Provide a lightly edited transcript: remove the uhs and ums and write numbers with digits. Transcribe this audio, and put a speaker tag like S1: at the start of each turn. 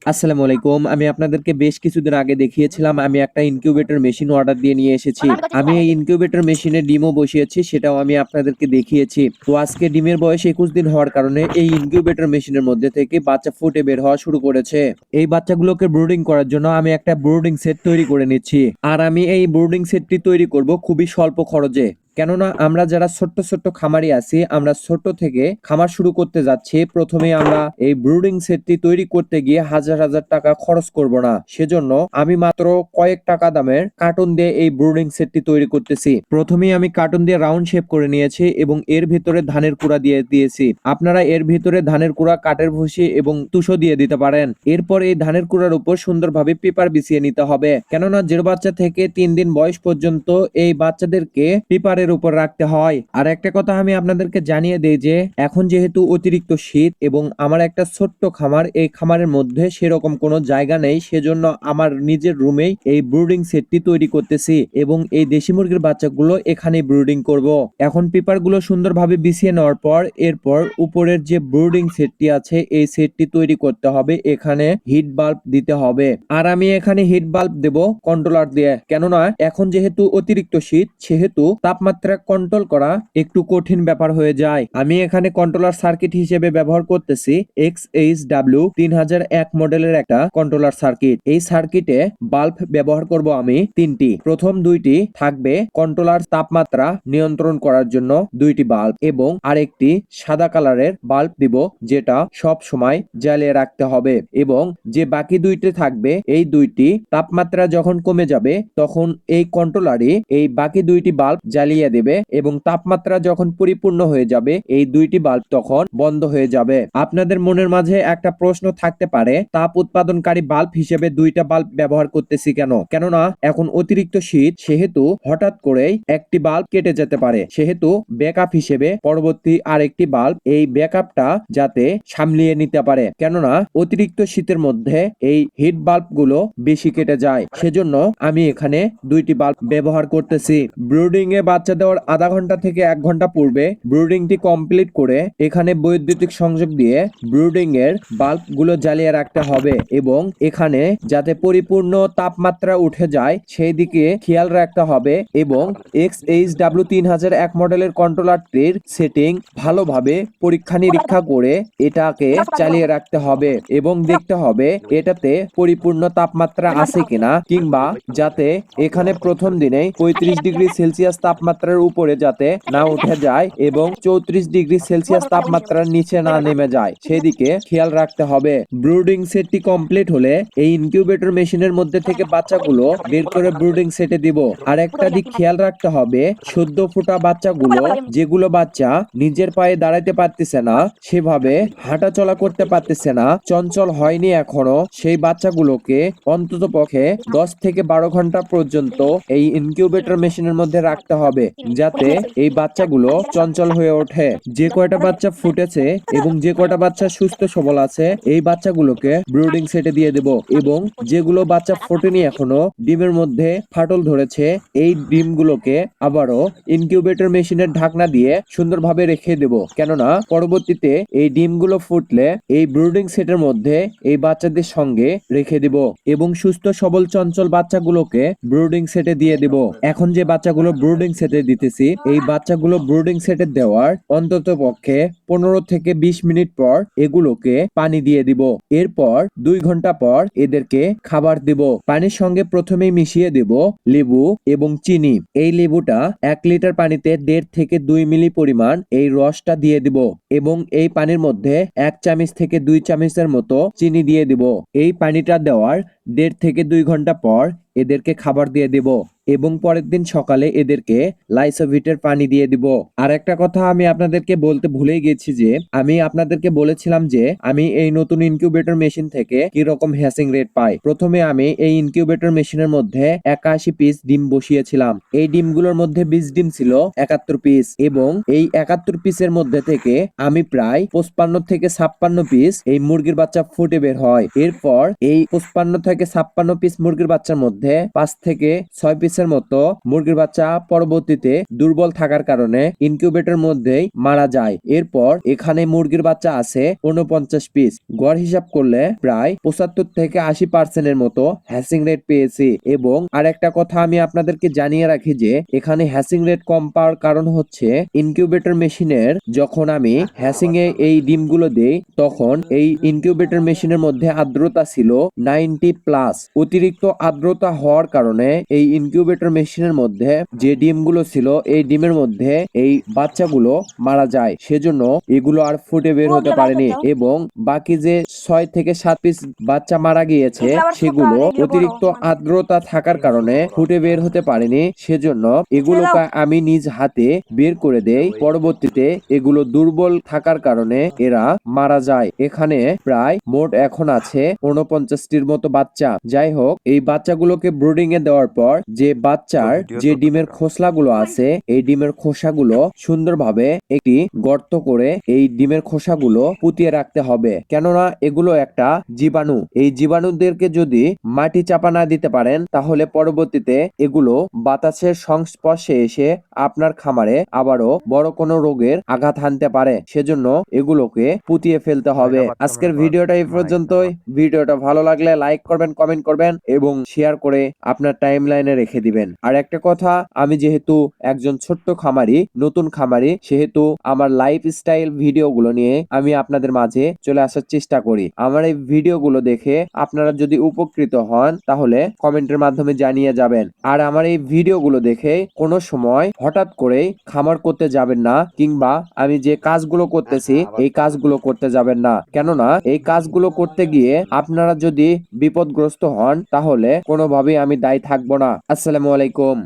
S1: আসসালামু আলাইকুম। আমি আপনাদেরকে বেশ কিছুদিন আগে দেখিয়েছিলাম আমি একটা ইনকিউবেটর মেশিন অর্ডার দিয়ে নিয়ে এসেছি। আমি এই ইনকিউবেটর মেশিনে ডিমও বসিয়েছি, সেটাও আমি আপনাদেরকে দেখিয়েছি। তো আজকে ডিমের বয়স ২১ দিন হওয়ার কারণে এই ইনকিউবেটর মেশিনের মধ্যে থেকে বাচ্চা ফুটে বের হওয়া শুরু করেছে। এই বাচ্চাগুলোকে ব্রুডিং করার জন্য আমি একটা ব্রুডিং সেট তৈরি করে নিচ্ছি। আর আমি এই ব্রুডিং সেটটি তৈরি করব খুবই স্বল্প খরচে। কেননা আমরা যারা ছোট্ট ছোট্ট খামারি আছি, আমরা ছোট থেকে খামার শুরু করতে যাচ্ছি, প্রথমে আমরা এই ব্রুডিং সেটটি তৈরি করতে গিয়ে হাজার হাজার টাকা খরচ করব না। সেজন্য আমি মাত্র কয়েক টাকা দামের কার্টুন দিয়ে এই ব্রুডিং সেটটি তৈরি করতেছি। প্রথমেই আমি কার্টুন দিয়ে রাউন্ড শেপ করে নিয়েছি এবং এর ভিতরে ধানের কুড়া দিয়ে দিয়েছি। আপনারা এর ভিতরে ধানের কুড়া, কাঠের ভুসি এবং তুষো দিয়ে দিতে পারেন। এরপর এই ধানের কুড়ার উপর সুন্দরভাবে পেপার বিছিয়ে নিতে হবে, কেননা 0 বাচ্চা থেকে 3 দিন বয়স পর্যন্ত এই বাচ্চাদেরকে পেপারের উপর রাখতে হয়। আর একটা কথা আমি আপনাদেরকে জানিয়ে দেই যে এখন যেহেতু অতিরিক্ত শীত এবং আমার একটা ছোট্ট খামার, এই খামারের মধ্যে সেরকম কোনো জায়গা নেই, সেজন্য আমার নিজের রুমেই এই ব্রুডিং সেটটি তৈরি করতেছি এবং এই দেশি মুরগির বাচ্চাগুলো এখানে ব্রুডিং করব। এখন পেপারগুলো সুন্দরভাবে বিছিয়ে নেওয়ার পর এরপর উপরের যে ব্রুডিং সেটটি আছে এই সেটটি তৈরি করতে হবে। এখানে হিট বাল্ব দিতে হবে, আর আমি এখানে হিট বাল্ব দেব কন্ট্রোলার দিয়ে, কেননা এখন যেহেতু অতিরিক্ত শীত সেহেতু তাপমাত্রা কন্ট্রোল করা একটু কঠিন ব্যাপার হয়ে যায়। আমি এখানে কন্ট্রোলার সার্কিট হিসেবে ব্যবহার করতেছি XHW3001 মডেলের একটা কন্ট্রোলার সার্কিট। এই সার্কিটে বাল্ব ব্যবহার করব আমি 3টি। প্রথম 2টি থাকবে কন্ট্রোলার তাপমাত্রা নিয়ন্ত্রণ করার জন্য 2টি বাল্ব, এবং আরেকটি সাদা কালারের বাল্ব দিব, যেটা সব সময় জ্বালিয়ে রাখতে হবে। এবং যে বাকি 2টি থাকবে, এই 2টি তাপমাত্রা যখন কমে যাবে তখন এই কন্ট্রোলারই এই বাকি 2টি বাল্ব জ্বালিয়ে দেবে, এবং তাপমাত্রা যখন পরিপূর্ণ হয়ে যাবে এই 2টি বাল্ব তখন বন্ধ হয়ে যাবে। আপনাদের মনের মাঝে একটা প্রশ্ন থাকতে পারে, তাপ উৎপাদনকারী বাল্ব হিসেবে 2টা বাল্ব ব্যবহার করতেছি কেন? কেননা এখন অতিরিক্ত শীত, সেহেতু হঠাৎ করেই একটি বাল্ব কেটে যেতে পারে, সেহেতু ব্যাকআপ হিসেবে পরবর্তী আরেকটি বাল্ব এই ব্যাকআপটা যাতে সামলিয়ে নিতে পারে। কেননা অতিরিক্ত শীতের মধ্যে এই হিট বাল্ব গুলো বেশি কেটে যায়, সেজন্য আমি এখানে 2টি বাল্ব ব্যবহার করতেছি। ব্রুডিং এ বাচ্চা দেওয়ার আধা ঘন্টা থেকে 1 ঘন্টা পূর্বে ব্রুডিংটি কমপ্লিট করে এখানে বৈদ্যুতিক সংযোগ দিয়ে ব্রুডিং এর বাল্ব গুলো জ্বালিয়ে রাখতে হবে, এবং এখানে যাতে পরিপূর্ণ তাপমাত্রা উঠে যায় সেই দিকে খেয়াল রাখতে হবে। এবং XHW3001 মডেলের কন্ট্রোলারটির সেটিং ভালোভাবে পরীক্ষা নিরীক্ষা করে এটাকে চালিয়ে রাখতে হবে এবং দেখতে হবে এটাতে পরিপূর্ণ তাপমাত্রা আছে কিনা, কিংবা যাতে এখানে প্রথম দিনেই 35°C তাপমাত্রার উপরে যাতে না উঠে যায় এবং 34°C তাপমাত্রার নিচে না নেমে যায়, সেদিকে খেয়াল রাখতে হবে। ব্রুডিং সেটটি কমপ্লিট হলে এই ইনকিউবেটর মেশিনের মধ্যে থেকে বাচ্চাগুলো বের করে ব্রুডিং সেটে দিব। আর একটা দিক খেয়াল রাখতে হবে, সদ্য ফোটা বাচ্চাগুলো, যেগুলো বাচ্চা নিজের পায়ে দাঁড়াতে পারতেছে না, সেভাবে হাঁটা চলা করতে পারতেছে না, চঞ্চল হয়নি এখনো, সেই বাচ্চাগুলোকে অন্তত পক্ষে 10 থেকে 12 ঘন্টা পর্যন্ত এই ইনকিউবেটর মেশিনের মধ্যে রাখতে হবে, যাতে এই বাচ্চাগুলো চঞ্চল হয়ে ওঠে। যে কয়টা বাচ্চা ফুটেছে এবং যে কয়টা বাচ্চা সুস্থ সবল আছে এই বাচ্চাগুলোকে ব্রুডিং সেটে দিয়ে দেব, এবং যেগুলো বাচ্চা ফোটেনি এখনো, ডিমের মধ্যে ফাটল ধরেছে, এই ডিমগুলোকে আবারও ইনকিউবেটর মেশিনের ঢাকনা দিয়ে সুন্দরভাবে রেখে দেব, কেননা পরবর্তীতে এই ডিমগুলো ফুটলে এই ব্রুডিং সেটের মধ্যে এই বাচ্চাদের সঙ্গে রেখে দেব, এবং সুস্থ সবল চঞ্চল বাচ্চাগুলোকে ব্রুডিং সেটে দিয়ে দেব। এখন যে বাচ্চাগুলো ব্রুডিং সেটে দিতেছি, এই বাচ্চাগুলো ব্রুডিং সেটে দেওয়ার অন্তত পক্ষে 15 থেকে 20 মিনিট পর এগুলোকে পানি দিয়ে দিব। এরপর 2 ঘন্টা পর এদেরকে খাবার দেব। পানির সঙ্গে প্রথমেই মিশিয়ে দেব লেবু এবং চিনি। এই লেবুটা 1 লিটার পানিতে 1.5 থেকে 2 মিলি পরিমাণ এই রসটা দিয়ে দিব, এবং এই পানির মধ্যে 1 চামচ থেকে 2 চামচের মতো চিনি দিয়ে দিব। এই পানিটা দেওয়ার 1.5 থেকে 2 ঘন্টা পর এদেরকে খাবার দিয়ে দেব, এবং পরের দিন সকালে এদেরকে লাইসোভিটের পানি দিয়ে দিব। আর একটা কথা আমি আপনাদেরকে বলতে ভুলেই গেছি যে আমি আপনাদেরকে বলেছিলাম যে আমি এই নতুন ইনকিউবেটর মেশিন থেকে কি রকম হ্যাচিং রেট পাই। প্রথমে আমি এই ইনকিউবেটর মেশিনের মধ্যে 81 পিস ডিম বসিয়েছিলাম। এই ডিমগুলোর মধ্যে 20 ডিম ছিল 71 পিস, এবং এই 71 পিসের মধ্যে থেকে আমি প্রায় 55 থেকে 56 পিস এই মুরগির বাচ্চা ফুটে বের হয়। এরপর এই 55 থেকে 56 পিস মুরগির বাচ্চার মধ্যে 5 থেকে 6 পিসের মতো মুরগির বাচ্চা পরবর্তীতে দুর্বল থাকার কারণে ইনকিউবেটর মধ্যেই মারা যায়। এরপর এখানে মুরগির বাচ্চা আছে 49 পিস। গড় হিসাব করলে প্রায় 75 থেকে 80% এর মতো হ্যাচিং রেট পেয়েছি। এবং আরেকটা কথা আমি আপনাদেরকে জানিয়ে রাখি যে এখানে হ্যাচিং রেট কম পাওয়ার কারণ হচ্ছে ইনকিউবেটর মেশিনের যখন আমি হ্যাচিং এ এই ডিমগুলো দেই তখন এই ইনকিউবেটর মেশিনের মধ্যে আর্দ্রতা ছিল 90+। অতিরিক্ত আর্দ্রতা হওয়ার কারণে এই ইনকিউবেটর মেশিনের মধ্যে যে ডিমগুলো ছিল এই ডিমের মধ্যে এই বাচ্চাগুলো মারা যায়, সেজন্য এগুলো আর ফুটে বের হতে পারেনি এবং বাকি যে 6 থেকে 7 পিস বাচ্চা মারা গিয়েছে সেগুলো অতিরিক্ত আর্দ্রতা থাকার কারণে ফুটে বের হতে পারেনি, সেজন্য এগুলোকে আমি নিজ হাতে বের করে দেই। পরবর্তীতে এগুলো দুর্বল থাকার কারণে এরা মারা যায়। এখানে প্রায় মোট এখন আছে 49টির মতো বাচ্চা। যাই হোক, এই বাচ্চাগুলোকে ব্রুডিং এ দেওয়ার পর যে বাচ্চার যে ডিমের খোসলাগুলো আছে এই ডিমের খোসাগুলো সুন্দরভাবে একটি গর্ত করে এই ডিমের খোসাগুলো পুঁতিয়ে রাখতে হবে, কেননা এগুলো একটা জীবাণু। এই জীবাণুদেরকে যদি মাটি চাপা না দিতে পারেন তাহলে পরবর্তীতে এগুলো বাতাসের সংস্পর্শে এসে আপনার খামারে আবারও বড় কোনো রোগের আঘাত হানতে পারে, সেজন্য এগুলোকে পুঁতিয়ে ফেলতে হবে। আজকের ভিডিওটা এই পর্যন্তই। ভিডিওটা ভালো লাগলে লাইক করবেন, কমেন্ট করবেন এবং শেয়ার করে আপনার টাইমলাইনে রেখে দিবেন। আর একটা কথা, আমি যেহেতু একজন ছোট্ট খামারি, নতুন খামারি, সেহেতু আমার লাইফস্টাইল ভিডিওগুলো নিয়ে আমি আপনাদের মাঝে চলে আসার চেষ্টা করি। আমার এই ভিডিওগুলো দেখে আপনারা যদি উপকৃত হন তাহলে কমেন্টের মাধ্যমে জানিয়ে যাবেন। আর আমার এই ভিডিওগুলো দেখে কোনো সময় হঠাৎ করে খামার করতে যাবেন না, কিংবা আমি যে কাজগুলো করতেছি এই কাজগুলো করতে যাবেন না, কেননা এই কাজগুলো করতে গিয়ে আপনারা যদি বিপদগ্রস্ত হন তাহলে কোনোভাবেই আমি দায়ী থাকবো না। আসসালামু আলাইকুম।